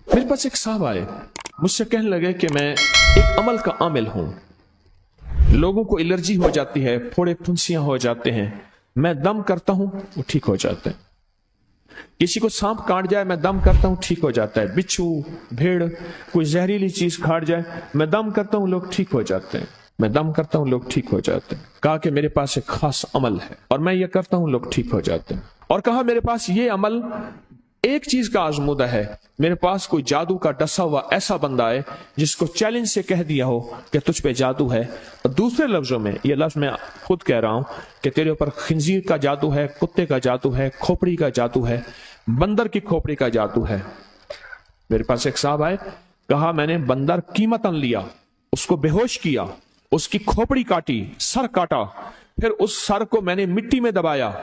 मेरे पास एक साहब आए, मुझसे कहने लगे कि मैं एक अमल का आमिल हूं, लोगों को एलर्जी हो जाती है, फोड़े फुंसियां हो जाते हैं, मैं दम करता हूं वो ठीक हो जाते हैं। किसी को सांप काट जाए मैं दम करता हूं ठीक हो जाता है, बिच्छू, भेड़, कोई जहरीली चीज काट जाए मैं दम करता हूं लोग ठीक हो जाते हैं, मैं दम करता हूं लोग ठीक हो जाते हैं। कहा कि मेरे पास एक खास अमल है और मैं ये करता हूं लोग ठीक हो जाते हैं। और कहा मेरे पास ये अमल एक चीज का आजमूदा है, मेरे पास कोई जादू का डसा हुआ ऐसा बंदा है जिसको चैलेंज से कह दिया हो कि तुझ पे जादू है, और दूसरे लफ्जों में ये लफ्ज मैं खुद कह रहा हूं कि तेरे ऊपर खिंजीर का जादू है, कुत्ते का जादू है, खोपड़ी का जादू है, बंदर की खोपड़ी का जादू है। मेरे पास एक साहब आए, कहा मैंने बंदर कीमतन लिया, उसको बेहोश किया, उसकी खोपड़ी काटी, सर काटा, फिर उस सर को मैंने मिट्टी में दबाया,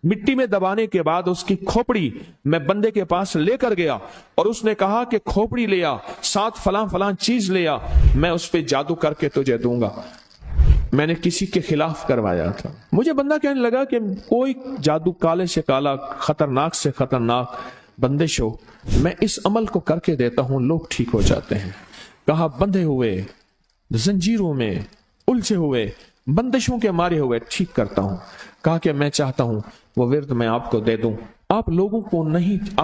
मिट्टी में दबाने के बाद उसकी खोपड़ी मैं बंदे के पास लेकर गया और उसने कहा कि खोपड़ी ले आ, साथ फलां फलां चीज ले आ, मैं उस पे जादू करके तुझे दूंगा। मैंने किसी के खिलाफ करवाया था। मुझे बंदा कहने लगा कि कोई जादू काले से काला, खतरनाक से खतरनाक बंदिश हो, मैं इस अमल को करके देता हूं लोग ठीक हो जाते हैं। कहा बंधे हुए, जंजीरों में उलझे हुए, बंदिशों के मारे हुए ठीक करता हूं। कहा कि मैं चाहता हूं वो विर्द मैं आपको दे दूं, आप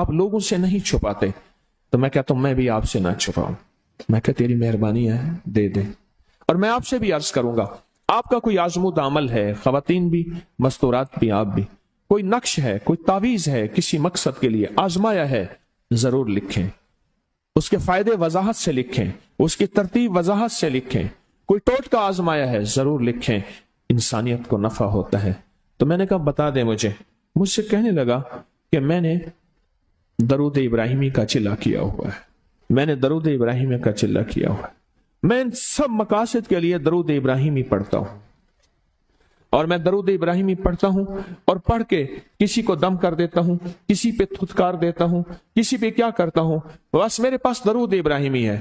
लोगों से नहीं छुपाते। तो मैं कहता हूं मैं भी आपसे ना छुपाऊं, मैं कह तेरी मेहरबानी है दे दे। और मैं आपसे भी अर्ज करूंगा, आपका कोई आजमूदा अमल है, खवातीन भी, मस्तूरात भी, आप भी, कोई नक्श है, कोई तावीज है, किसी मकसद के लिए आजमाया है, जरूर लिखें, उसके फायदे वजाहत से लिखें, उसकी तरतीब वजाहत से लिखें। कोई टोटका आजमाया है जरूर लिखें, इंसानियत को नफा होता है। तो मैंने कहा बता दे मुझसे कहने लगा कि मैंने दरूद इब्राहिमी का चिल्ला किया हुआ है, मैंने दरूद इब्राहिमी का चिल्ला किया हुआ है, मैं इन सब मकासद के लिए दरूद इब्राहिमी पढ़ता हूं, और मैं दरूद इब्राहिमी पढ़ता हूं और पढ़ के किसी को दम कर देता हूं, किसी पे थुतकार देता हूं, किसी पे क्या करता हूं, बस मेरे पास दरूद इब्राहिमी है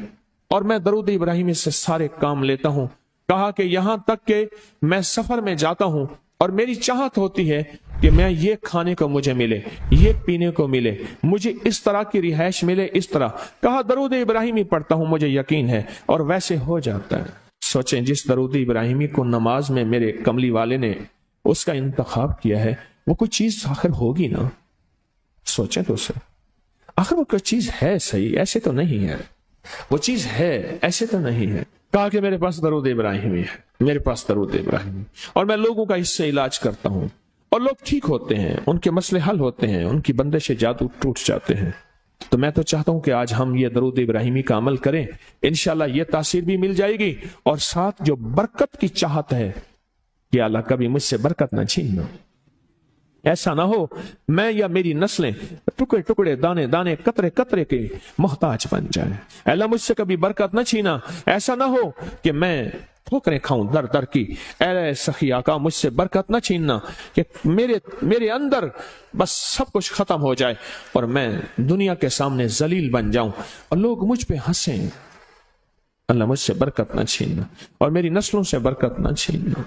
और मैं दरूद इब्राहिमी से सारे काम लेता हूं। कहा कि यहां तक के मैं सफर में जाता हूं और मेरी चाहत होती है कि मैं ये खाने को मुझे मिले, ये पीने को मिले, मुझे इस तरह की रिहाइश मिले, इस तरह। कहा दरूद इब्राहिमी पढ़ता हूं, मुझे यकीन है, और वैसे हो जाता है। सोचें जिस दरूद इब्राहिमी को नमाज में मेरे कमली वाले ने उसका इंतखाब किया है, वो कोई चीज आखिर होगी ना। सोचें तो सर, आखिर वो कोई चीज है सही, ऐसे तो नहीं है, वो चीज है ऐसे तो नहीं है। कहा कि मेरे पास दरूद इब्राहिमी है, मेरे पास दरूद इब्राहिमी, और मैं लोगों का इससे इलाज करता हूं और लोग ठीक होते हैं, उनके मसले हल होते हैं, उनकी बंदिशें जादू टूट जाते हैं। तो मैं तो चाहता हूं कि आज हम ये दरूद इब्राहिमी का अमल करें, इंशाल्लाह ये तासीर भी मिल जाएगी, और साथ जो बरकत की चाहत है कि अल्लाह कभी मुझसे बरकत ना छीनना। ऐसा ना हो मैं या मेरी नस्लें टुकड़े टुकड़े, दाने दाने, कतरे कतरे के मोहताज बन जाए। अल्लाह मुझसे कभी बरकत न छीना। ऐसा ना हो कि मैं ठोकरें खाऊं दर दर की। ऐ सखी आका मुझसे बरकत न छीनना कि मेरे अंदर बस सब कुछ खत्म हो जाए और मैं दुनिया के सामने जलील बन जाऊं और लोग मुझ पे हंसें। अल्लाह मुझसे बरकत न छीनना और मेरी नस्लों से बरकत न छीनना।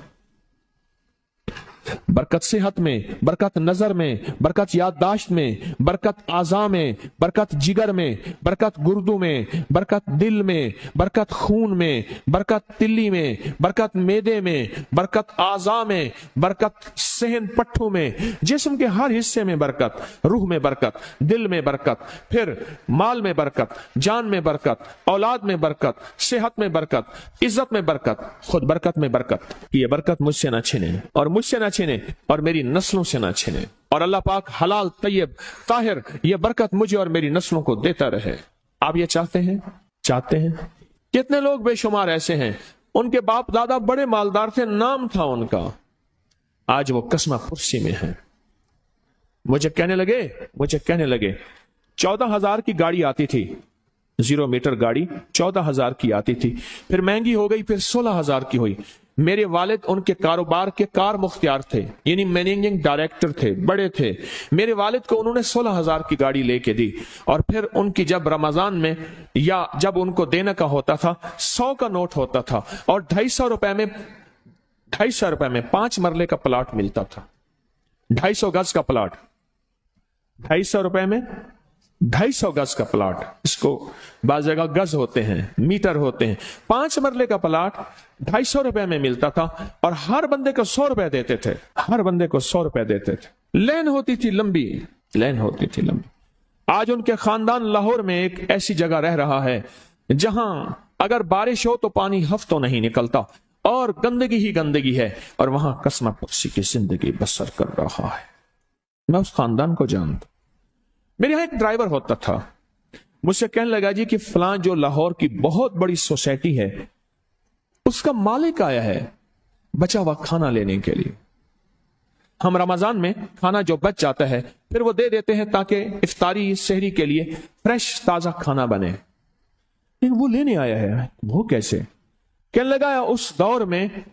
बरकत सेहत में, बरकत नजर में, बरकत याददाश्त में, बरकत आज़ा में, बरकत जिगर में, बरकत गुर्दों में, बरकत दिल में, बरकत खून में, बरकत तिल्ली में, बरकत मेदे में, बरकत आज़ा में, बरकत सहन पट्टों में, जिस्म के हर हिस्से में बरकत, रूह में बरकत, दिल में बरकत, फिर माल में बरकत, जान में बरकत, औलाद में बरकत, सेहत में बरकत, इज्जत में बरकत, खुद बरकत में बरकत। ये बरकत मुझसे ना छिने और मुझसे ना छिने और मेरी नस्लों से ना छिने, और अल्लाह पाक हलाल तैयब ताहिर ये बरकत मुझे और मेरी नस्लों को देता रहे। आप ये चाहते हैं? चाहते हैं? कितने लोग बेशुमार ऐसे हैं, उनके बाप दादा बड़े मालदार थे, नाम था उनका, आज वो कस्मा कुर्सी में है। मुझे कहने लगे 14,000 की गाड़ी आती थी, 0 मीटर गाड़ी 14,000 की आती थी, फिर महंगी हो गई, फिर 16,000 की हुई। मेरे वालिद उनके कारोबार के कार मुख्तियार थे, यानी मैनेजिंग डायरेक्टर थे, बड़े थे। मेरे वालिद को उन्होंने 16,000 की गाड़ी लेके दी, और फिर उनकी जब रमजान में या जब उनको देने का होता था 100 का नोट होता था, और 250 रुपए में 5 मरले का प्लाट मिलता था, 250 गज का प्लाट, 250 रुपए में 250 गज का प्लाट, इसको बाज़ जगह गज होते हैं, मीटर होते हैं, 5 मरले का प्लाट 250 रुपए में मिलता था और हर बंदे को 100 रुपए देते थे, हर बंदे को 100 रुपए देते थे। लेन होती थी लंबी, लेन होती थी लंबी। आज उनके खानदान लाहौर में एक ऐसी जगह रह रहा है जहां अगर बारिश हो तो पानी हफ्तों नहीं निकलता और गंदगी ही गंदगी है, और वहां कसम पक्षी की जिंदगी बसर कर रहा है। मैं उस खानदान को जानता। मेरे यहां एक ड्राइवर होता था, मुझसे कहने लगा जी कि फलां जो लाहौर की बहुत बड़ी सोसाइटी है उसका मालिक आया है बचा हुआ खाना लेने के लिए। हम रमजान में खाना जो बच जाता है फिर वो दे देते हैं ताकि इफ्तारी सहरी के लिए फ्रेश ताजा खाना बने, लेकिन वो लेने आया है। वो कैसे? कहने लगा उस दौर में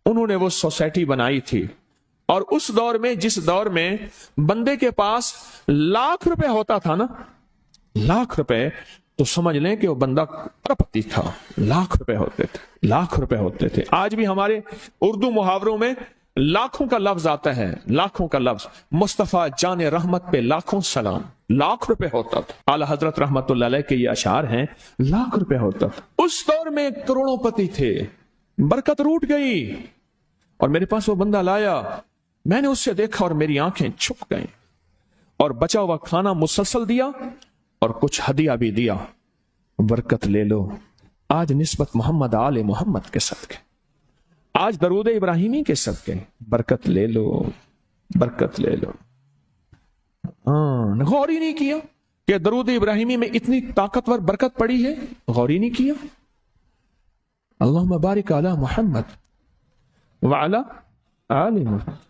उन्होंने वो सोसाइटी बनाई थी, और उस दौर में, जिस दौर में बंदे के पास लाख रुपए होता था ना, लाख रुपए, तो समझ लें कि वो बंदा अरबपति था। लाख रुपए होते थे, लाख रुपए होते थे। आज भी हमारे उर्दू मुहावरों में लाखों का लफ्ज आता है, लाखों का लफ्ज। मुस्तफा जान रहमत पे लाखों सलाम, लाख रुपए होता था। आला हजरत रहमतुल्लाह अलैह के ये अशार हैं, लाख रुपए होता था। उस दौर में करोड़ोंपति थे, बरकत रूठ गई और मेरे पास वो बंदा लाया। मैंने उससे देखा और मेरी आंखें छुप गईं, और बचा हुआ खाना मुसलसल दिया और कुछ हदिया भी दिया। बरकत ले लो। आज निस्बत मोहम्मद आले मोहम्मद के सदके, आज दरूद इब्राहिमी के सदके, बरकत ले लो, बरकत ले लो। गौर ही नहीं किया कि दरूद इब्राहिमी में इतनी ताकतवर बरकत पड़ी है, गौर ही नहीं किया। अल्लाहुम्मा बारिक अला मोहम्मद व अला आले मोहम्मद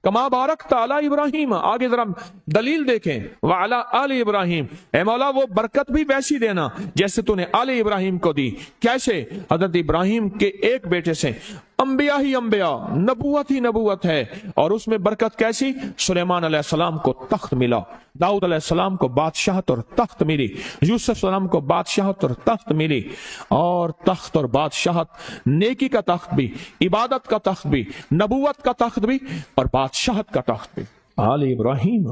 कमा बारक ताला इब्राहिम। आगे जरा दलील देखें, वाला आले इब्राहिम। ए मौला वो बरकत भी वैसी देना जैसे तूने आले इब्राहिम को दी। कैसे? हजरत इब्राहिम के एक बेटे से अंबिया ही अंबिया, नबूवत ही नबूवत है, और उसमें बरकत कैसी? सुलेमान अलैहिस्सलाम को तख्त मिला, दाऊद अलैहिस्सलाम को बादशाहत और तख्त मिली, यूसुफ सलाम को बादशाहत और तख्त मिली। और तख्त और बादशाहत, नेकी का तख्त भी, इबादत का तख्त भी, नबूवत का तख्त भी, और बादशाहत का तख्त भी आले इब्राहिम।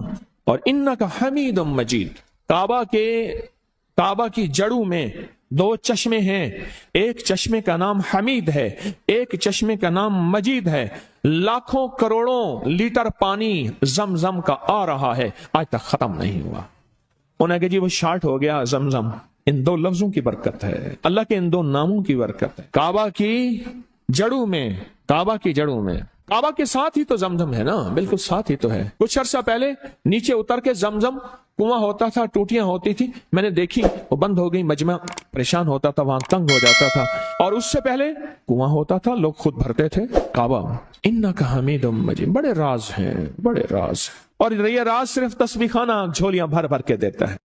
और इन्ना का हमीद मजीद। काबा की जड़ों में 2 चश्मे हैं, एक चश्मे का नाम हमीद है, एक चश्मे का नाम मजीद है। लाखों करोड़ों लीटर पानी जमजम का आ रहा है, आज तक खत्म नहीं हुआ। उन्हें जी वो शार्ट हो गया जमजम। इन 2 लफ्जों की बरकत है, अल्लाह के इन 2 नामों की बरकत है। काबा की जड़ों में, काबा की जड़ों में, काबा के साथ ही तो जमजम है ना, बिल्कुल साथ ही तो है। कुछ अर्सा पहले नीचे उतर के जमजम कुआं होता था, टूटियां होती थी, मैंने देखी, वो बंद हो गई। मजमा परेशान होता था, वहां तंग हो जाता था। और उससे पहले कुआं होता था, लोग खुद भरते थे। काबा इन्ना का हमीदुम मजीद। बड़े राज हैं, बड़े राज। और ये राज सिर्फ तस्बीह खाना झोलियां भर भर के देता है।